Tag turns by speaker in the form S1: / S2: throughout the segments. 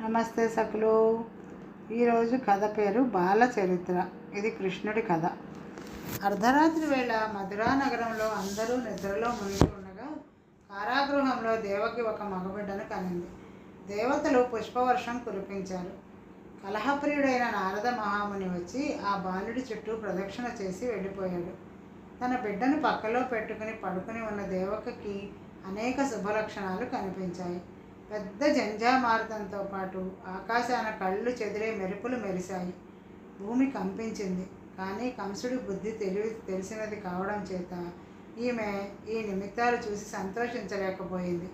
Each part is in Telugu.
S1: నమస్తే సకులు. ఈరోజు కథ పేరు బాలచరిత్ర. ఇది కృష్ణుడి కథ. అర్ధరాత్రి వేళ మధురా నగరంలో అందరూ నిద్రలో మునిగి ఉండగా కారాగృహంలో దేవకి ఒక మగబిడ్డను కనింది. దేవతలు పుష్పవర్షం కురిపించారు. కలహప్రియుడైన నారద మహాముని వచ్చి ఆ బాలుడి చుట్టూ ప్రదక్షిణ చేసి వెళ్ళిపోయాడు. తన బిడ్డను పక్కలో పెట్టుకుని పడుకుని ఉన్న దేవకకి అనేక శుభలక్షణాలు కనిపించాయి. పెద్ద జంజామారుతంతో పాటు ఆకాశాన కళ్ళు చెదిరే మెరుపులు మెరిశాయి. భూమి కంపించింది. కానీ కంసుడి బుద్ధి తెలిసినది కావడం చేత ఈమె ఈ నిమిత్తాలు చూసి సంతోషించలేకపోయింది.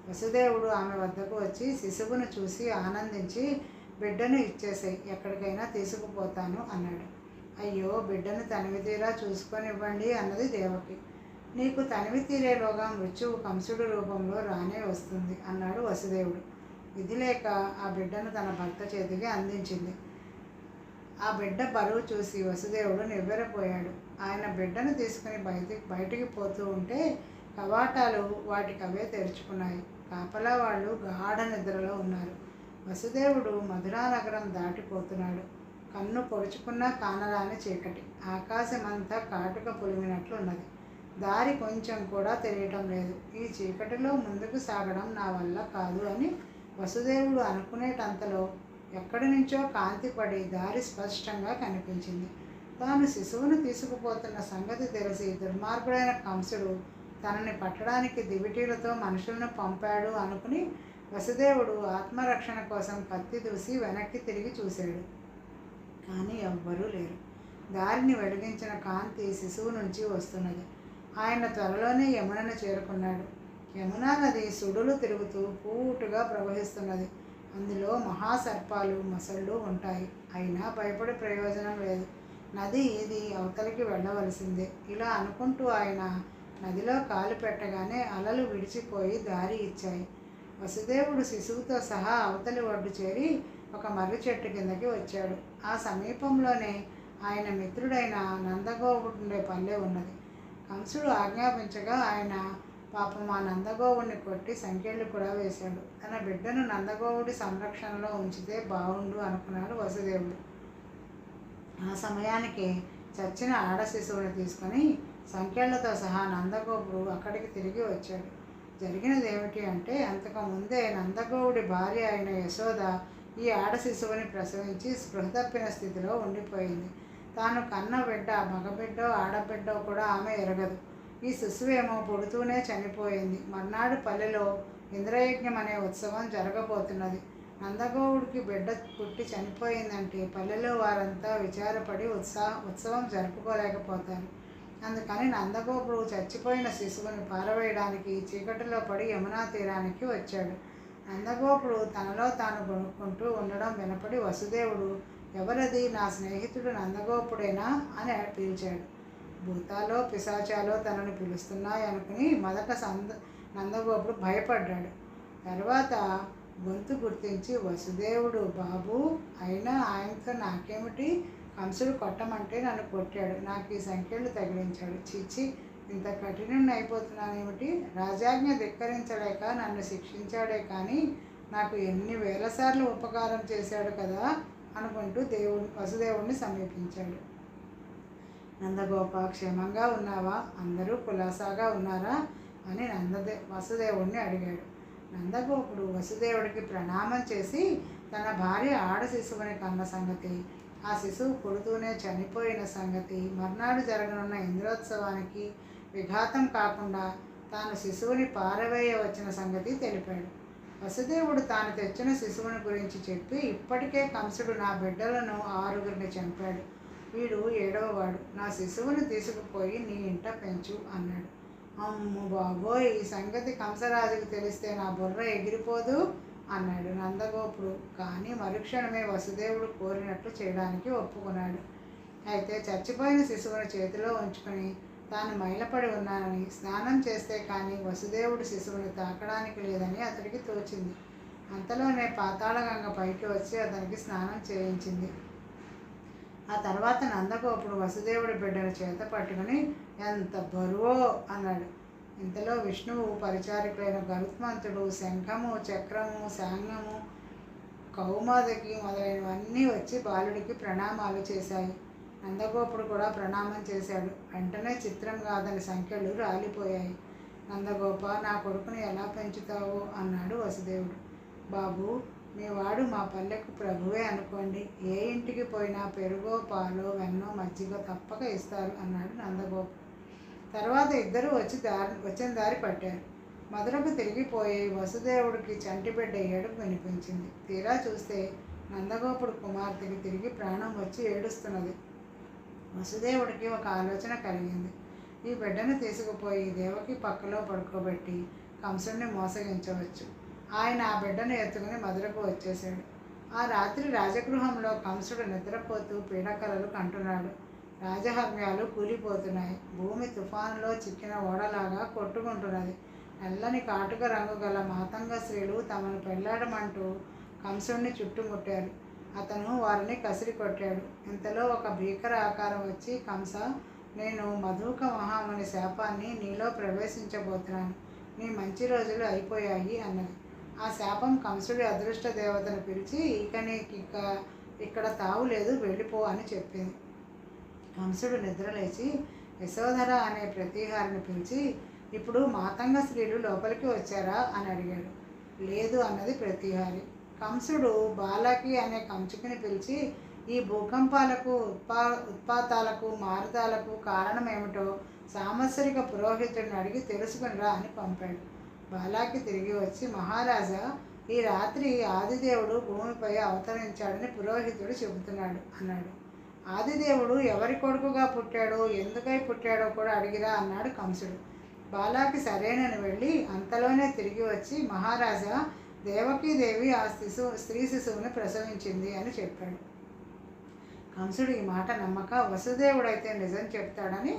S1: వసుదేవుడు ఆమె వద్దకు వచ్చి శిశువును చూసి ఆనందించి, బిడ్డను ఇచ్చేసాయి, ఎక్కడికైనా తీసుకుపోతాను అన్నాడు. అయ్యో, బిడ్డను తనివి తీరా చూసుకొనివ్వండి అన్నది దేవకి. నీకు తనివి తీరేలోగా మృత్యువు కంసుడు రూపంలో రానే వస్తుంది అన్నాడు వసుదేవుడు. విధి లేక ఆ బిడ్డను తన భర్త చేతికి అందించింది. ఆ బిడ్డ బరువు చూసి వసుదేవుడు నివ్వెరపోయాడు. ఆయన బిడ్డను తీసుకుని బయటికి పోతూ ఉంటే కవాటాలు వాటికవే తెరుచుకున్నాయి. కాపలా వాళ్ళు గాఢ నిద్రలో ఉన్నారు. వసుదేవుడు మధురా నగరం దాటిపోతున్నాడు. కన్ను పొడుచుకున్నా కానరాని చీకటి. ఆకాశమంతా కాటుక పులిమినట్లు ఉన్నది. దారి కొంచెం కూడా తెలియటం లేదు. ఈ చీకటిలో ముందుకు సాగడం నా వల్ల కాదు అని వసుదేవుడు అనుకునేటంతలో ఎక్కడి నుంచో కాంతి పడి దారి స్పష్టంగా కనిపించింది. తాను శిశువును తీసుకుపోతున్న సంగతి తెలిసి దుర్మార్గుడైన కంసుడు తనని పట్టడానికి దివిటీలతో మనుషులను పంపాడు అనుకుని వసుదేవుడు ఆత్మరక్షణ కోసం కత్తి దూసి వెనక్కి తిరిగి చూశాడు. కానీ ఎవ్వరూ లేరు. దారిని వెలిగించిన కాంతి శిశువు నుంచి వస్తున్నది. ఆయన త్వరలోనే యమునను చేరుకున్నాడు. యమునా నది సుడులు తిరుగుతూ పూటుగా ప్రవహిస్తున్నది. అందులో మహాసర్పాలు మొసళ్ళు ఉంటాయి. అయినా భయపడే ప్రయోజనం లేదు. నది ఇది అవతలికి వెళ్ళవలసిందే. ఇలా అనుకుంటూ ఆయన నదిలో కాలు పెట్టగానే అలలు విడిచిపోయి దారి ఇచ్చాయి. వసుదేవుడు శిశువుతో సహా అవతలి ఒడ్డు చేరి ఒక మర్రి చెట్టు కిందకి వచ్చాడు. ఆ సమీపంలోనే ఆయన మిత్రుడైన నందగోవుండే పల్లె ఉన్నది. కంసుడు ఆజ్ఞాపించగా ఆయన పాపం ఆ నందగోవుడిని కొట్టి సంకెళ్ళు కూడా వేశాడు. తన బిడ్డను నందగోవుడి సంరక్షణలో ఉంచితే బాగుండు అనుకున్నాడు వసుదేవుడు. ఆ సమయానికి చచ్చిన ఆడ శిశువుని తీసుకొని సంకెళ్లతో సహా నందగోపుడు అక్కడికి తిరిగి వచ్చాడు. జరిగినది ఏమిటి అంటే, అంతకుముందే నందగోవుడి భార్య అయిన యశోద ఈ ఆడ శిశువుని ప్రసవించి స్పృహ తప్పిన స్థితిలో ఉండిపోయింది. తాను కన్న బిడ్డ మగబిడ్డో ఆడబిడ్డో కూడా ఆమె ఎరగదు. ఈ శిశువేమో పుడుతూనే చనిపోయింది. మర్నాడు పల్లెలో ఇంద్రయజ్ఞం అనే ఉత్సవం జరగబోతున్నది. నందగోవుడికి బిడ్డ పుట్టి చనిపోయిందంటే పల్లెలో వారంతా విచారపడి ఉత్సవం జరుపుకోలేకపోతారు. అందుకని నందగోపుడు చచ్చిపోయిన శిశువుని పారవేయడానికి చీకటిలో పడి యమునా తీరానికి వచ్చాడు. నందగోపుడు తనలో తాను కొనుక్కుంటూ ఉండడం వినపడి వసుదేవుడు, ఎవరది, నా స్నేహితుడు నందగోపుడేనా అని పిలిచాడు. భూతాలో పిశాచాలో తనని పిలుస్తున్నాయి అనుకుని మొదట నందగోపుడు భయపడ్డాడు. తర్వాత గొంతు గుర్తించి, వసుదేవుడు బాబు, అయినా ఆయనతో నాకేమిటి, కంసుడు కొట్టమంటే నన్ను కొట్టాడు, నాకు ఈ సంఖ్యలు తగిలించాడు, చీచి ఇంత కఠినం అయిపోతున్నానేమిటి, రాజాజ్ఞ ధిక్కరించలేక నన్ను శిక్షించాడే కానీ నాకు ఎన్ని వేల సార్లు ఉపకారం చేశాడు కదా అనుకుంటూ వసుదేవుడిని సమీపించాడు. నందగోప, క్షేమంగా ఉన్నావా, అందరూ కులాసాగా ఉన్నారా అని వసుదేవుడిని అడిగాడు. నందగోపుడు వసుదేవుడికి ప్రణామం చేసి తన భార్య ఆడ శిశువుని కన్న సంగతి, ఆ శిశువు పుడుతూనే చనిపోయిన సంగతి, మర్నాడు జరగనున్న ఇంద్రోత్సవానికి విఘాతం కాకుండా తాను శిశువుని పారవేయ వచ్చిన సంగతి తెలిపాడు. వసుదేవుడు తాను తెచ్చిన శిశువుని గురించి చెప్పి, ఇప్పటికే కంసుడు నా బిడ్డలను 6 చంపాడు, వీడు 7వవాడు, నా శిశువుని తీసుకుపోయి నీ ఇంట పెంచు అన్నాడు. అమ్ము బాబోయ్, ఈ సంగతి కంసరాజుకు తెలిస్తే నా బుర్ర ఎగిరిపోదు అన్నాడు నందగోపుడు. కానీ మరుక్షణమే వసుదేవుడు కోరినట్లు చేయడానికి ఒప్పుకున్నాడు. అయితే చచ్చిపోయిన శిశువుని చేతిలో ఉంచుకొని తాను మైలపడి ఉన్నానని, స్నానం చేస్తే కానీ వసుదేవుడు శిశువుని తాకడానికి లేదని అతడికి తోచింది. అంతలోనే పాతాళగంగ పైకి వచ్చి అతనికి స్నానం చేయించింది. ఆ తర్వాత నందగోపుడు వసుదేవుడి బిడ్డను చేత పట్టుకుని, ఎంత బరువో అన్నాడు. ఇంతలో విష్ణువు పరిచారికులైన గరుత్మంతుడు శంఖము, చక్రము, శాంగము కౌమాదకి మొదలైనవన్నీ వచ్చి బాలుడికి ప్రణామాలు చేశాయి. నందగోపుడు కూడా ప్రణామం చేశాడు. వెంటనే చిత్రంగా అతని సంఖ్యలు రాలిపోయాయి. నందగోప, నా కొడుకుని ఎలా పెంచుతావు అన్నాడు వసుదేవుడు. బాబు, మీ వాడు మా పల్లెకు ప్రభువే అనుకోండి. ఏ ఇంటికి పోయినా పెరుగో పాలో వెన్నో మజ్జిగ తప్పక ఇస్తారు అన్నాడు నందగోప. తర్వాత ఇద్దరూ వచ్చిన దారి పట్టారు. మధురకు తిరిగిపోయి వసుదేవుడికి చంటిబిడ్డ ఏడుపు వినిపించింది. తీరా చూస్తే నందగోపుడు కుమార్తెకి తిరిగి ప్రాణం వచ్చి ఏడుస్తున్నది. వసుదేవుడికి ఒక ఆలోచన కలిగింది. ఈ బిడ్డను తీసుకుపోయి దేవకి పక్కలో పడుకోబెట్టి కంసుడిని మోసగించవచ్చు. ఆయన ఆ బిడ్డను ఎత్తుకుని మధురకు వచ్చేశాడు. ఆ రాత్రి రాజగృహంలో కంసుడు నిద్రపోతూ పీడకలలు కంటున్నాడు. రాజహర్మ్యాలు కూలిపోతున్నాయి. భూమి తుఫానులో చిక్కిన ఓడలాగా కొట్టుకుంటున్నది. నల్లని కాటుక రంగు గల మాతంగ స్త్రీలు తమను పెళ్లాడమంటూ కంసుడిని చుట్టుముట్టారు. అతను వారిని కసిరి కొట్టాడు. ఇంతలో ఒక భీకర ఆకారం వచ్చి, కంస, నేను మధుక మహాముని శాపాన్ని నీలో ప్రవేశించబోతున్నాను. నీ మంచి రోజులు అయిపోయాయి అన్నది. ఆ శాపం కంసుడి అదృష్ట దేవతను పిలిచి, ఇక నీకు ఇక్కడ తావు లేదు, వెళ్ళిపో అని చెప్పింది. కంసుడు నిద్రలేచి యశోధర అనే ప్రతిహారిని పిలిచి, ఇప్పుడు మాతంగ స్త్రీలు లోపలికి వచ్చారా అని అడిగాడు. లేదు అన్నది ప్రతిహారి. కంసుడు బాలకి అనే కంచుకుని పిలిచి, ఈ భూకంపాలకు ఉత్పాతాలకు మారుతాలకు కారణం ఏమిటో సామత్సరిక పురోహితుడిని అడిగి తెలుసుకునిరా అని పంపాడు. బాలాకి తిరిగి వచ్చి, మహారాజా, ఈ రాత్రి ఆదిదేవుడు భూమిపై అవతరించాడని పురోహితుడు చెబుతున్నాడు అన్నాడు. ఆదిదేవుడు ఎవరి కొడుకుగా పుట్టాడో, ఎందుకై పుట్టాడో కూడా అడిగిరా అన్నాడు కంసుడు. బాలాకి సరేనని వెళ్ళి అంతలోనే తిరిగి వచ్చి, మహారాజా, దేవకీదేవి ఆ స్త్రీ శిశువుని ప్రసవించింది అని చెప్పాడు. కంసుడు ఈ మాట నమ్మక వసుదేవుడైతే నిజం చెప్తాడని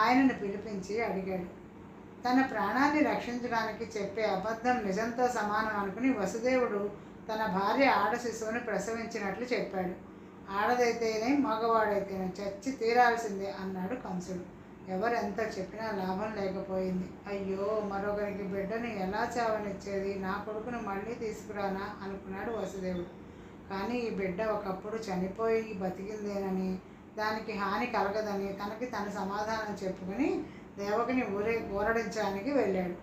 S1: ఆయనను పిలిపించి అడిగాడు. తన ప్రాణాన్ని రక్షించడానికి చెప్పే అబద్ధం నిజంతో సమానం అనుకుని వసుదేవుడు తన భార్య ఆడ శిశువుని ప్రసవించినట్లు చెప్పాడు. ఆడదైతేనే మగవాడైతేనే చచ్చి తీరాల్సిందే అన్నాడు కంసుడు. ఎవరెంత చెప్పినా లాభం లేకపోయింది. అయ్యో, మరొకరికి బిడ్డని ఎలా చావనిచ్చేది? నా కొడుకును మళ్ళీ తీసుకురానా అనుకున్నాడు వసుదేవుడు. కానీ ఈ బిడ్డ ఒకప్పుడు చనిపోయి బతికిందేనని, దానికి హాని కలగదని తన సమాధానం చెప్పుకుని దేవకిని ఊరడించడానికి వెళ్ళాడు.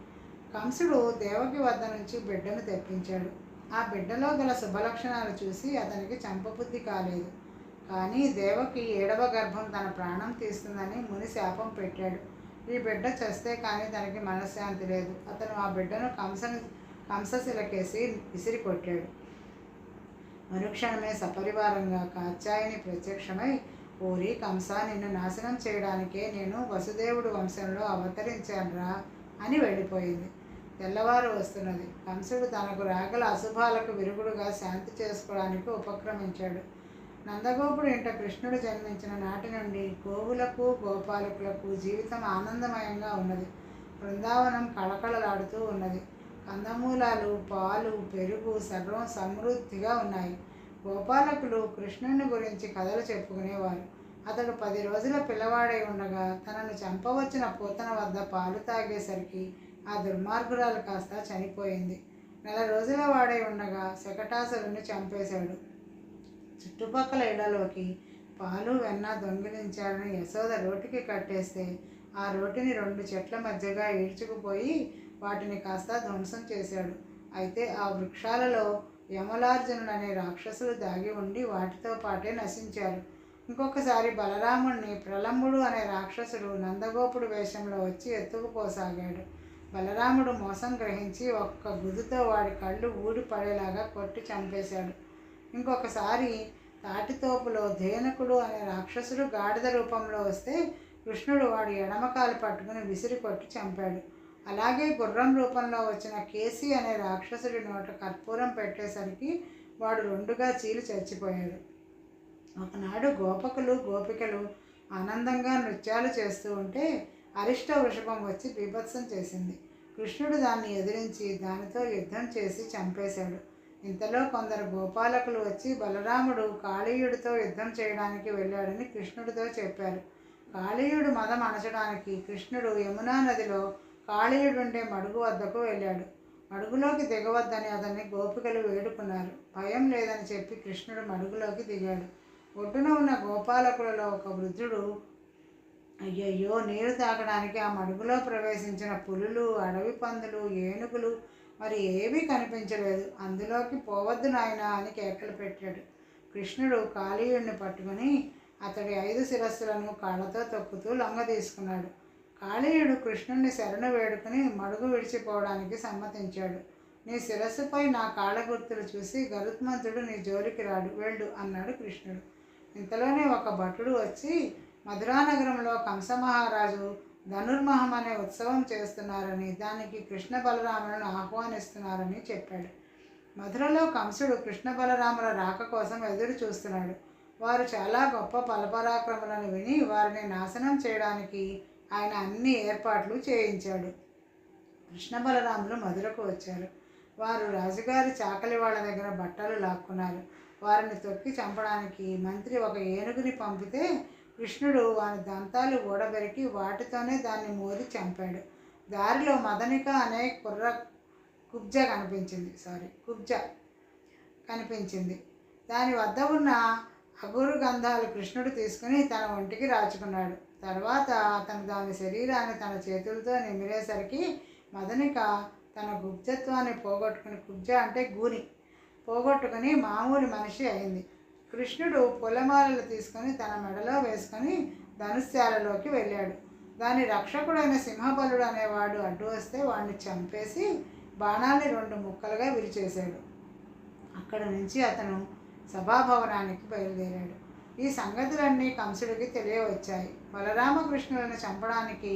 S1: కంసుడు దేవకి వద్ద నుంచి బిడ్డను తెప్పించాడు. ఆ బిడ్డలో గల శుభలక్షణాలు చూసి అతనికి చంపబుద్ధి కాలేదు. కానీ దేవకి 7వ గర్భం తన ప్రాణం తీస్తుందని ముని శాపం పెట్టాడు. ఈ బిడ్డ చస్తే కానీ తనకి మనశ్శాంతి లేదు. అతను ఆ బిడ్డను కంసశిలకేసి విసిరి కొట్టాడు. మరుక్షణమే సపరివారంగా కాత్యాయని ప్రత్యక్షమై, ఓరి కంస, నిన్ను నాశనం చేయడానికే నేను వసుదేవుడు వంశంలో అవతరించానురా అని వెళ్ళిపోయింది. తెల్లవారు వస్తున్నది. కంసుడు తనకు రాగల అశుభాలకు విరుగుడుగా శాంతి చేసుకోవడానికి ఉపక్రమించాడు. నందగోపుడు ఇంట కృష్ణుడు జన్మించిన నాటి నుండి గోవులకు గోపాలకులకు జీవితం ఆనందమయంగా ఉన్నది. బృందావనం కళకళలాడుతూ ఉన్నది. కందమూలాలు, పాలు, పెరుగు సర్వం సమృద్ధిగా ఉన్నాయి. గోపాలకులు కృష్ణుని గురించి కథలు చెప్పుకునేవారు. అతడు 10 రోజుల పిల్లవాడై ఉండగా తనను చంపవచ్చిన పూతన వద్ద పాలు తాగేసరికి ఆ దుర్మార్గురాలు కాస్త చనిపోయింది. 4 రోజుల వాడై ఉండగా శకటాసురుణ్ణి చంపేశాడు. చుట్టుపక్కల ఇళ్లలోకి పాలు వెన్న దొంగిలించాలని యశోద రోటికి కట్టేస్తే ఆ రోటిని 2 చెట్ల మధ్యగా ఈడ్చుకుపోయి వాటిని కాస్త ధ్వంసం చేశాడు. అయితే ఆ వృక్షాలలో యమలార్జునుడు అనే రాక్షసులు దాగి ఉండి వాటితో పాటే నశించారు. ఇంకొకసారి బలరాముడిని ప్రలంబుడు అనే రాక్షసుడు నందగోపుడు వేషంలో వచ్చి ఎత్తుకుపోసాగాడు. బలరాముడు మోసం గ్రహించి ఒక్క గుద్దుతో వాడి కళ్ళు ఊడి పడేలాగా కొట్టి చంపేశాడు. ఇంకొకసారి తాటితోపులో ధేనుకుడు అనే రాక్షసుడు గాడిద రూపంలో వస్తే కృష్ణుడు వాడి ఎడమకాలు పట్టుకుని విసిరి కొట్టి చంపాడు. అలాగే గుర్రం రూపంలో వచ్చిన కేసి అనే రాక్షసుడి నోట కర్పూరం పెట్టేసరికి వాడు 2గా చీలి చచ్చిపోయాడు. ఒకనాడు గోపకులు గోపికలు ఆనందంగా నృత్యాలు చేస్తూ ఉంటే అరిష్ట వృషభం వచ్చి బీభత్సం చేసింది. కృష్ణుడు దాన్ని ఎదిరించి దానితో యుద్ధం చేసి చంపేశాడు. ఇంతలో కొందరు గోపాలకులు వచ్చి బలరాముడు కాళీయుడితో యుద్ధం చేయడానికి వెళ్ళాడని కృష్ణుడితో చెప్పారు. కాళీయుడు మదం అణచడానికి కృష్ణుడు యమునా నదిలో కాళీయుడుండే మడుగు వద్దకు వెళ్ళాడు. మడుగులోకి దిగవద్దని అతన్ని గోపికలు వేడుకున్నారు. భయం లేదని చెప్పి కృష్ణుడు మడుగులోకి దిగాడు. ఒడ్డున ఉన్న గోపాలకులలో ఒక వృద్ధుడు, అయ్యయ్యో, నీరు తాగడానికి ఆ మడుగులో ప్రవేశించిన పులులు, అడవి పందులు, ఏనుగులు మరి ఏమీ కనిపించలేదు. అందులోకి పోవద్దు నాయనా అని కేకలు పెట్టాడు. కృష్ణుడు కాళీయుడిని పట్టుకుని అతడి 5 శిరస్సులను కాళ్ళతో తొక్కుతూ లొంగ తీసుకున్నాడు. కాళీయుడు కృష్ణుడిని శరణు వేడుకుని మడుగు విడిచిపోవడానికి సమ్మతించాడు. నీ శిరస్సుపై నా కాళ్ళ గుర్తులు చూసి గరుత్మంతుడు నీ జోలికి రాడు, వెళ్ళు అన్నాడు కృష్ణుడు. ఇంతలోనే ఒక భటుడు వచ్చి, మధురానగరంలో కంసమహారాజు ధనుర్మహం అనే ఉత్సవం చేస్తున్నారని, దానికి కృష్ణ బలరాములను ఆహ్వానిస్తున్నారని చెప్పాడు. మధురలో కంసుడు కృష్ణ బలరాముల రాక కోసం ఎదురు చూస్తున్నాడు. వారు చాలా గొప్ప బలపరాక్రములను విని వారిని నాశనం చేయడానికి ఆయన అన్ని ఏర్పాట్లు చేయించాడు. కృష్ణ బలరాములు మధురకు వచ్చారు. వారు రాజుగారి చాకలి వాళ్ళ దగ్గర బట్టలు లాక్కున్నారు. వారిని తొక్కి చంపడానికి మంత్రి ఒక ఏనుగుని పంపితే కృష్ణుడు వారి దంతాలు ఊడబెరికి వాటితోనే దాన్ని మోది చంపాడు. దారిలో మదనిక అనే కుబ్జ కనిపించింది. దాని వద్ద ఉన్న అగురు గంధాలు కృష్ణుడు తీసుకుని తన ఒంటికి రాచుకున్నాడు. తర్వాత అతను దాని శరీరాన్ని తన చేతులతో నిమిరేసరికి మదనిక తన గుబ్జత్వాన్ని కుబ్జ అంటే గూని పోగొట్టుకుని మామూలు మనిషి అయింది. కృష్ణుడు పులమాలలు తీసుకొని తన మెడలో వేసుకొని ధనుశ్శాలలోకి వెళ్ళాడు. దాని రక్షకుడైన సింహబలుడు అనేవాడు అడ్డు వస్తే వాడిని చంపేసి బాణాన్ని 2 ముక్కలుగా విరిచేశాడు. అక్కడి నుంచి అతను సభాభవనానికి బయలుదేరాడు. ఈ సంగతులన్నీ కంసుడికి తెలియవచ్చాయి. బలరామకృష్ణులను చంపడానికి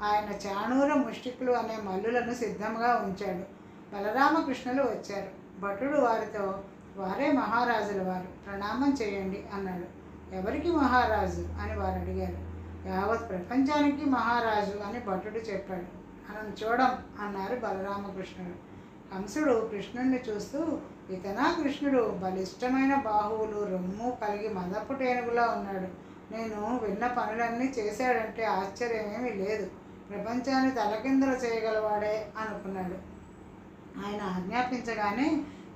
S1: ఆయన చాణూర ముష్టికులు అనే మల్లులను సిద్ధంగా ఉంచాడు. బలరామకృష్ణులు వచ్చారు. భటుడు వారితో, వారే మహారాజుల వారు, ప్రణామం చేయండి అన్నాడు. ఎవరికి మహారాజు అని వారు అడిగారు. యావత్ ప్రపంచానికి మహారాజు అని భటుడు చెప్పాడు. మనం చూడం అన్నారు బలరామకృష్ణుడు. కంసుడు కృష్ణుడిని చూస్తూ, ఇతనా కృష్ణుడు? బలిష్టమైన బాహువులు, రొమ్ము కలిగి మదపు టేనుగులా ఉన్నాడు. నేను విన్న పనులన్నీ చేశాడంటే ఆశ్చర్యమేమీ లేదు. ప్రపంచాన్ని తలకిందులు చేయగలవాడే అనుకున్నాడు. ఆయన ఆజ్ఞాపించగానే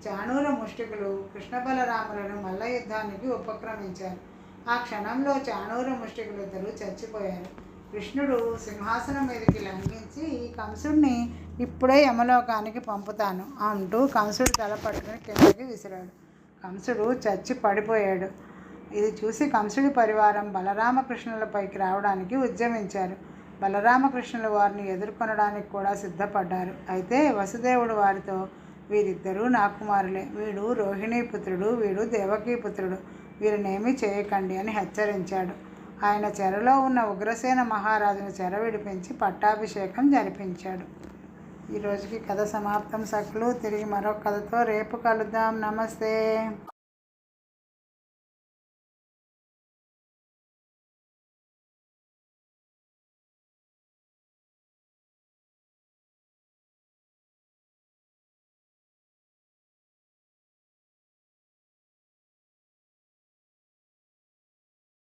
S1: చాణూర ముష్టికులు కృష్ణ బలరాములను మల్ల యుద్ధానికి ఉపక్రమించారు. ఆ క్షణంలో చాణూర ముష్టికులిద్దరూ చచ్చిపోయారు. కృష్ణుడు సింహాసనం మీదకి లంఘించి, ఈ కంసుడిని ఇప్పుడే యమలోకానికి పంపుతాను అంటూ కంసుడు తల పట్టుకుని కిందకి విసిరాడు. కంసుడు చచ్చి పడిపోయాడు. ఇది చూసి కంసుడి పరివారం బలరామకృష్ణులపైకి రావడానికి ఉద్యమించారు. బలరామకృష్ణులు వారిని ఎదుర్కొనడానికి కూడా సిద్ధపడ్డారు. అయితే వసుదేవుడు వారితో, వీరిద్దరూ నా కుమారులే. వీడు రోహిణీపుత్రుడు, వీడు దేవకీపుత్రుడు. వీరినేమీ చేయకండి అని హెచ్చరించాడు. ఆయన చెరలో ఉన్న ఉగ్రసేన మహారాజును చెర విడిపించి పట్టాభిషేకం జరిపించాడు. ఈరోజుకి కథ సమాప్తం సకులు. తిరిగి మరొక కథతో రేపు కలుద్దాం. నమస్తే.